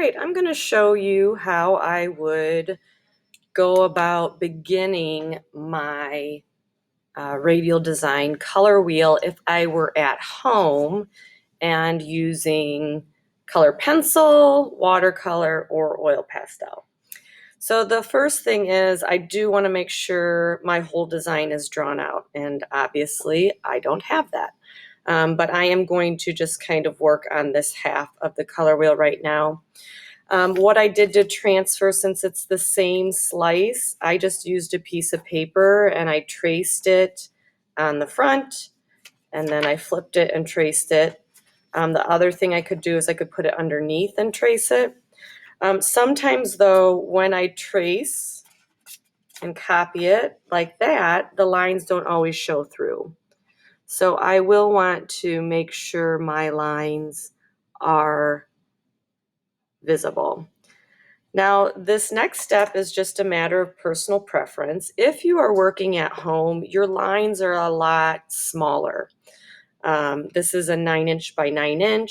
right, I'm going to show you how I would go about beginning my radial design color wheel if I were at home and using color pencil, watercolor, or oil pastel. So the first thing is I do want to make sure my whole design is drawn out, and obviously I don't have that. But I am going to just kind of work on this half of the color wheel right now. What I did to transfer, since it's the same slice, I just used a piece of paper and I traced it on the front, and then I flipped it and traced it. The other thing I could do is I could put it underneath and trace it. Sometimes though, when I trace and copy it like that, the lines don't always show through. So I will want to make sure my lines are visible. Now, this next step is just a matter of personal preference. If you are working at home, your lines are a lot smaller. This is a 9" by 9".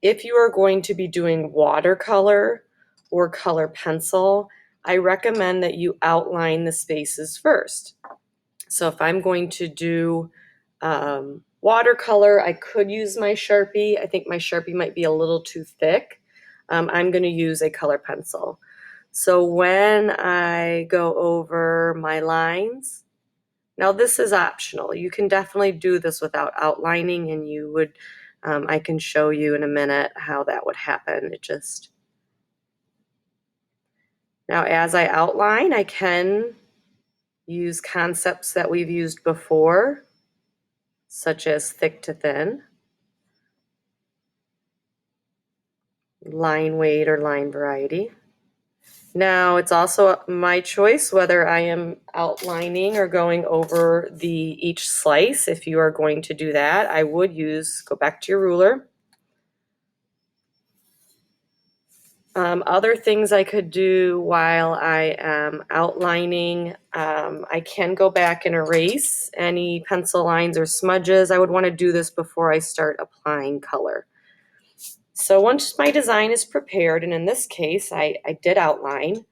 If you are going to be doing watercolor or color pencil, I recommend that you outline the spaces first. So if I'm going to do watercolor, I could use my Sharpie. I think my Sharpie might be a little too thick. I'm going to use a color pencil. So when I go over my lines, now this is optional. You can definitely do this without outlining, and you would, I can show you in a minute how that would happen. Now as I outline, I can use concepts that we've used before, such as thick to thin, line weight or line variety. Now it's also my choice whether I am outlining or going over each slice. If you are going to do that, I would go back to your ruler. Other things I could do while I am outlining, I can go back and erase any pencil lines or smudges. I would want to do this before I start applying color. So once my design is prepared, and in this case I did outline,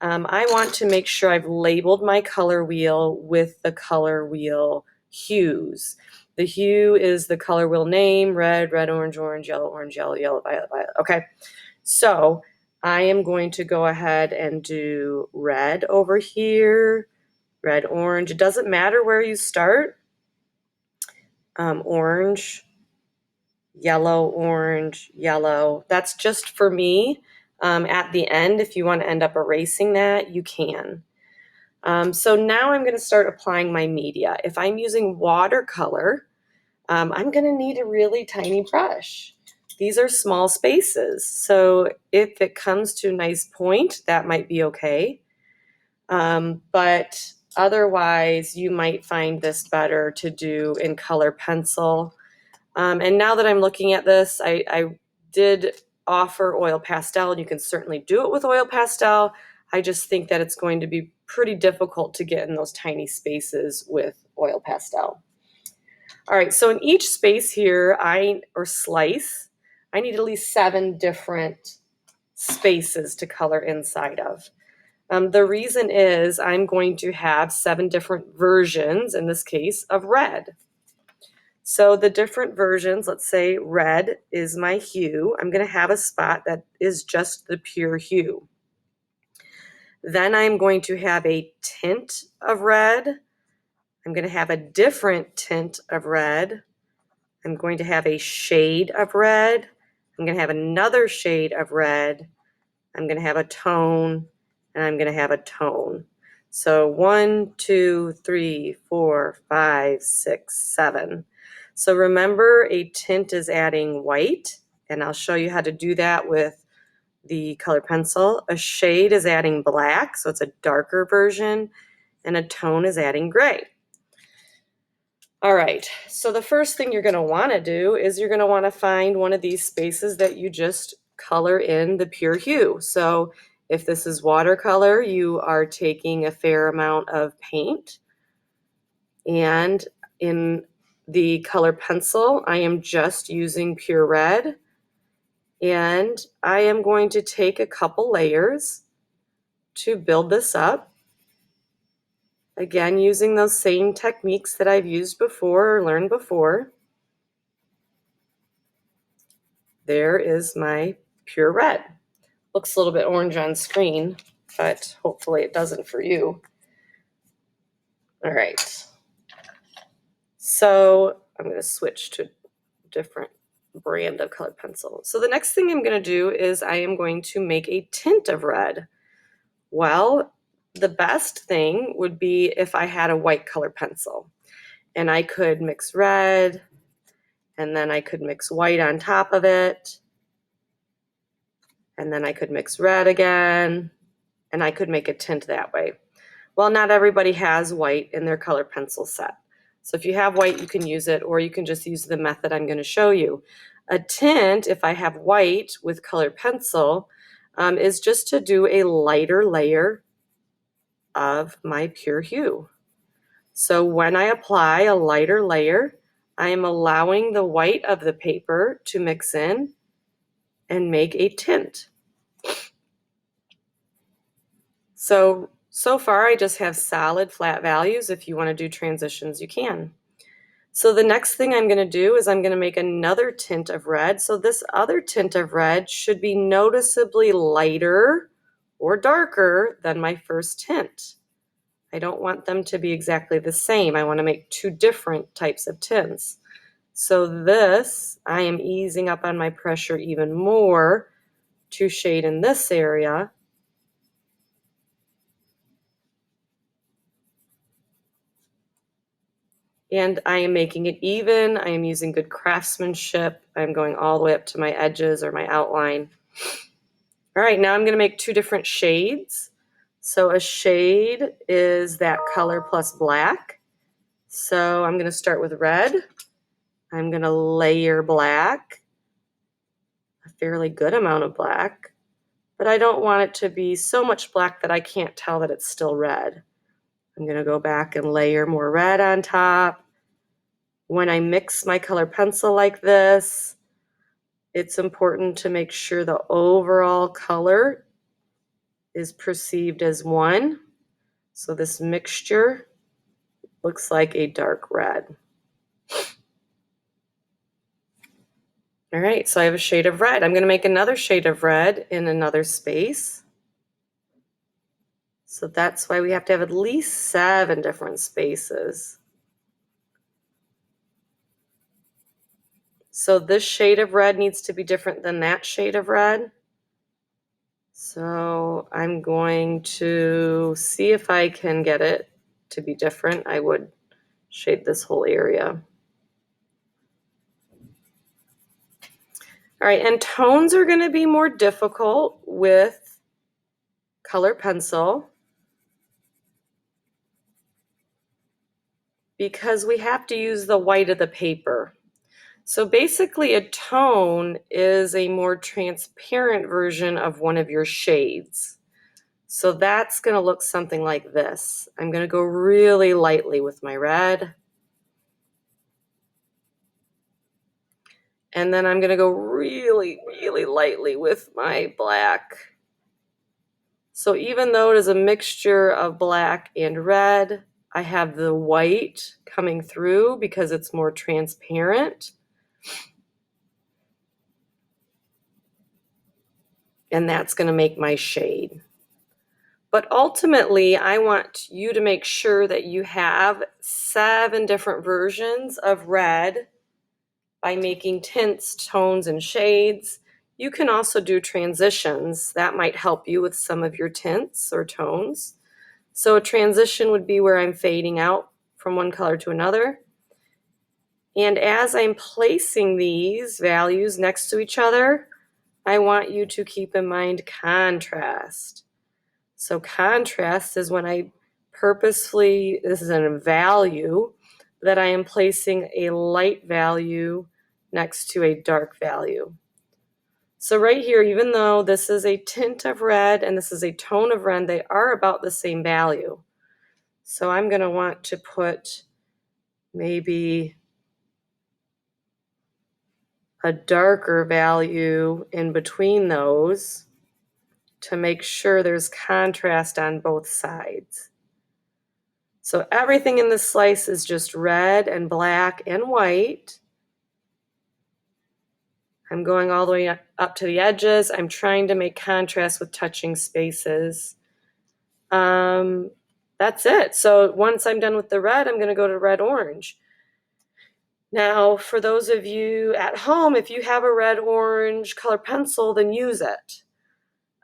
I want to make sure I've labeled my color wheel with the color wheel hues. The hue is the color wheel name: red, red, orange, orange, yellow, yellow, violet, violet. Okay, so I am going to go ahead and do red over here, red, orange. It doesn't matter where you start. Orange, yellow, orange, yellow. That's just for me. At the end, if you want to end up erasing that, you can. So now I'm going to start applying my media. If I'm using watercolor, I'm going to need a really tiny brush. These are small spaces, so if it comes to a nice point, that might be okay. But otherwise, you might find this better to do in color pencil. And now that I'm looking at this, I did offer oil pastel, and you can certainly do it with oil pastel. I just think that it's going to be pretty difficult to get in those tiny spaces with oil pastel. All right, so in each space here, or slice, I need at least 7 different spaces to color inside of. The reason is I'm going to have 7 different versions, in this case, of red. So the different versions, let's say red is my hue. I'm going to have a spot that is just the pure hue. Then I'm going to have a tint of red. I'm going to have a different tint of red. I'm going to have a shade of red. I'm going to have another shade of red. I'm going to have a tone, and I'm going to have a tone. So 1, 2, 3, 4, 5, 6, 7. So remember, a tint is adding white, and I'll show you how to do that with the color pencil. A shade is adding black, so it's a darker version, and a tone is adding gray. All right, so the first thing you're going to want to do is you're going to want to find one of these spaces that you just color in the pure hue. So if this is watercolor, you are taking a fair amount of paint. And in the color pencil, I am just using pure red. And I am going to take a couple layers to build this up. Again, using those same techniques that I've used before or learned before. There is my pure red. Looks a little bit orange on screen, but hopefully it doesn't for you. All right. So I'm going to switch to a different brand of colored pencil. So the next thing I'm going to do is I am going to make a tint of red. Well, the best thing would be if I had a white colored pencil and I could mix red and then I could mix white on top of it. And then I could mix red again and I could make a tint that way. Well, not everybody has white in their color pencil set. So if you have white, you can use it, or you can just use the method I'm going to show you. A tint, if I have white with colored pencil, is just to do a lighter layer of my pure hue. So when I apply a lighter layer, I am allowing the white of the paper to mix in and make a tint. So far I just have solid flat values. If you want to do transitions, you can. So the next thing I'm going to do is I'm going to make another tint of red. So this other tint of red should be noticeably lighter or darker than my first tint. I don't want them to be exactly the same. I want to make two different types of tints. So this, I am easing up on my pressure even more to shade in this area. And I am making it even. I am using good craftsmanship. I'm going all the way up to my edges or my outline. All right, now I'm going to make two different shades. So a shade is that color plus black. So I'm going to start with red. I'm going to layer black, a fairly good amount of black, but I don't want it to be so much black that I can't tell that it's still red. I'm going to go back and layer more red on top. When I mix my color pencil like this, it's important to make sure the overall color is perceived as one. So this mixture looks like a dark red. All right, so I have a shade of red. I'm going to make another shade of red in another space. So that's why we have to have at least 7 different spaces. So this shade of red needs to be different than that shade of red. So I'm going to see if I can get it to be different. I would shade this whole area. All right, and tones are going to be more difficult with color pencil because we have to use the white of the paper. So basically a tone is a more transparent version of one of your shades. So that's going to look something like this. I'm going to go really lightly with my red. And then I'm going to go really, really lightly with my black. So even though it is a mixture of black and red, I have the white coming through because it's more transparent. And that's going to make my shade. But ultimately, I want you to make sure that you have 7 different versions of red by making tints, tones, and shades. You can also do transitions. That might help you with some of your tints or tones. So a transition would be where I'm fading out from one color to another. And as I'm placing these values next to each other, I want you to keep in mind contrast. So contrast is when I purposefully, this is a value, that I am placing a light value next to a dark value. So right here, even though this is a tint of red and this is a tone of red, they are about the same value. So I'm going to want to put maybe a darker value in between those to make sure there's contrast on both sides. So everything in this slice is just red and black and white. I'm going all the way up to the edges. I'm trying to make contrast with touching spaces. That's it. So once I'm done with the red, I'm going to go to red-orange. Now, for those of you at home, if you have a red-orange color pencil, then use it.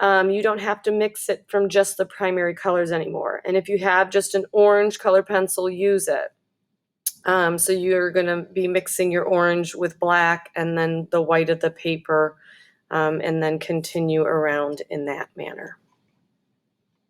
You don't have to mix it from just the primary colors anymore. And if you have just an orange color pencil, use it. So you're going to be mixing your orange with black and then the white of the paper, and then continue around in that manner.